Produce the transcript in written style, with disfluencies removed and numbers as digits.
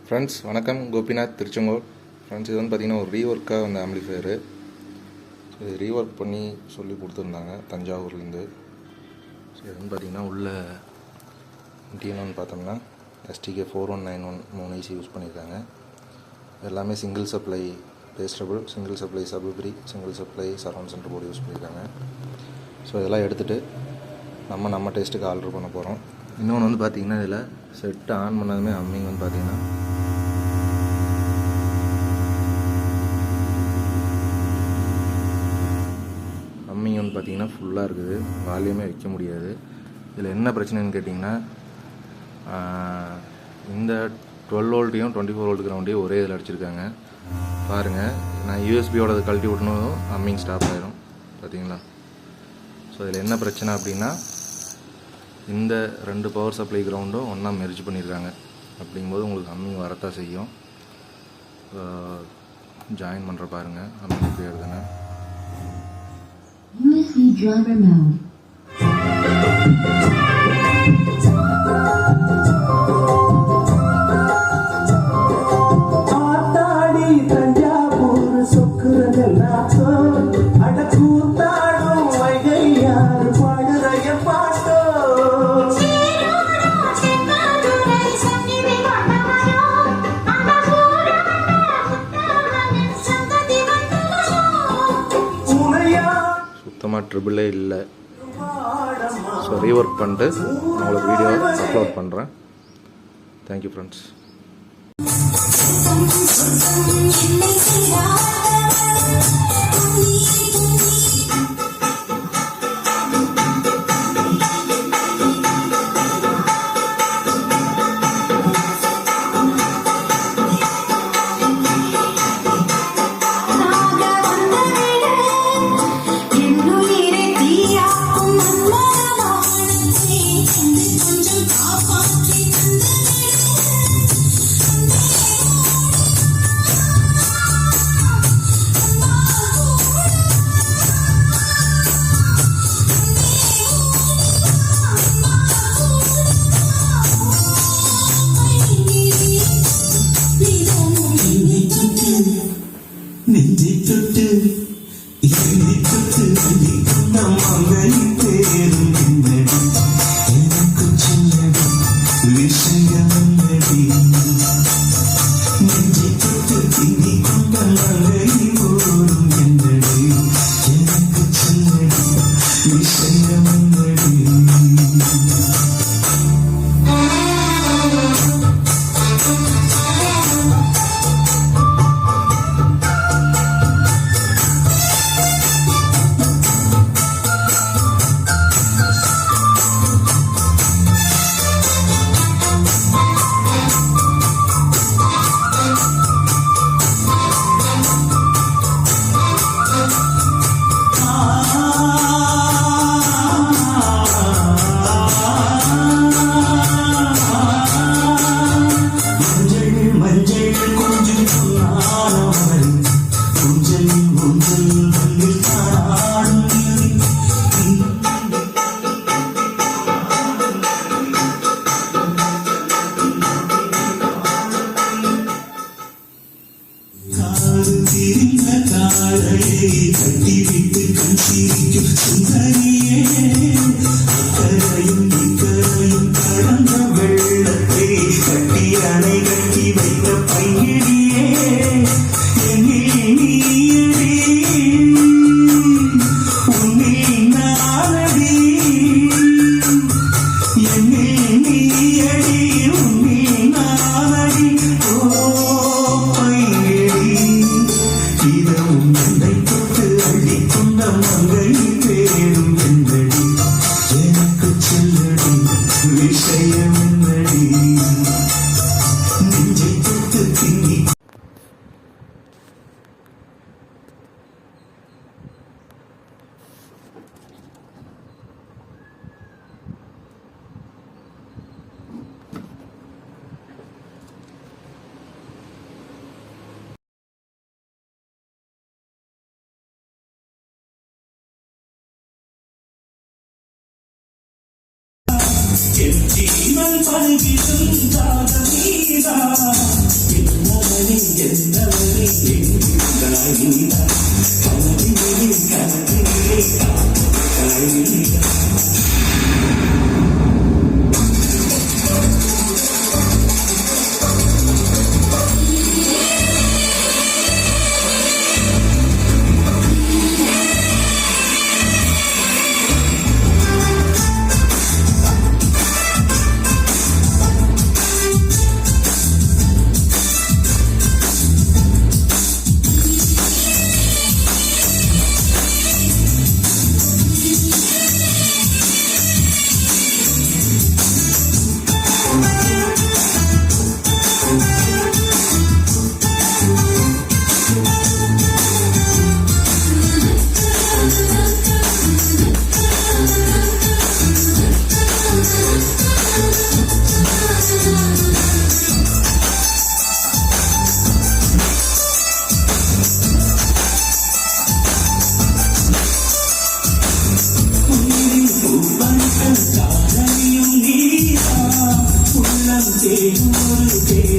Friends வணக்கம், Gopinath, Tiruchengol. Friends, இது வந்து பார்த்திங்கன்னா ஒரு ரீஒர்க்காக வந்த ஆம்பிளிஃபையரு. இது ரீஒர்க் பண்ணி சொல்லி கொடுத்துருந்தாங்க தஞ்சாவூர்லேருந்து. ஸோ இது வந்து பார்த்திங்கன்னா உள்ள இன்டீரியர்னு பார்த்தோம்னா STK 4191 3 IC யூஸ் பண்ணியிருக்காங்க. எல்லாமே சிங்கிள் சப்ளை பேஸ்டபிள், single supply subwoofer, single supply surround centre board use பண்ணியிருக்காங்க. ஸோ இதெல்லாம் எடுத்துகிட்டு நம்ம டேஸ்ட்டுக்கு ஆர்டர் பண்ண போகிறோம். இன்னொன்று வந்து பார்த்திங்கன்னா இதில் செட்டு ஆன் பண்ணதுமே ஹம்மிங் வந்து பார்த்திங்கன்னா ஃபுல்லாக இருக்குது. வால்யூமே வைக்க முடியாது. இதில் என்ன பிரச்சனைன்னு கேட்டிங்கன்னா, இந்த 12 வோல்ட்டையும் 24 வோல்ட் கிரவுண்டையும் ஒரே இதில் அடிச்சிருக்காங்க. பாருங்கள், நான் யூஎஸ்பியோட கழட்டி விட்டணும், ஹம்மிங் ஸ்டாப் ஆயிரும். பார்த்தீங்களா? ஸோ இதில் என்ன பிரச்சனை அப்படின்னா, இந்த 2 பவர் சப்ளை கிரவுண்டும் ஒன்றா மெர்ஜ் பண்ணியிருக்காங்க. அப்படிங்கும்போது உங்களுக்கு ஹம்மிங் வரத்தான் செய்யும். ஜாயின் பண்ணுற பாருங்கள், ஹம்மிங் எப்படி எழுதுங்க. USB driver mode. ஆத்தாடி தஞ்சாவூர் சொக்குறதெல்லாத்தோ அடக்கூத்தாடும் வைகையாறு பாடுறைய பாட்டோ சுத்தமாக ட்ரிபிளே இல்லை. ஸோ ரீஒர்க் பண்ணிட்டு உங்களுக்கு வீடியோ அப்லோட் பண்ணுறேன். Thank you friends. கட்டிவிட்டு கண் சிரிக்கும் சுந்தரியே, அக்கரையும் இக்கரையும் கடந்த வெள்ளத்தை கட்டி அணை கட்டி வைத்த பையடியே, என்னில் நீயடி உன்னில் நானடி, என்னில் நீயடி உன்னில் நானடி. ஓ பையடி, இதவும் என்னை தொட்டு அள்ளிக்கொண்ட மங்கை பேரும் என்னடி, எனக்கு சொல்லடி விஷயம் என்னடி, நெஞ்சை தொட்டு திங்கி என் ஜீவன் பருகிடும் ஜாதகீதா தேடும் ஒரு தேடும்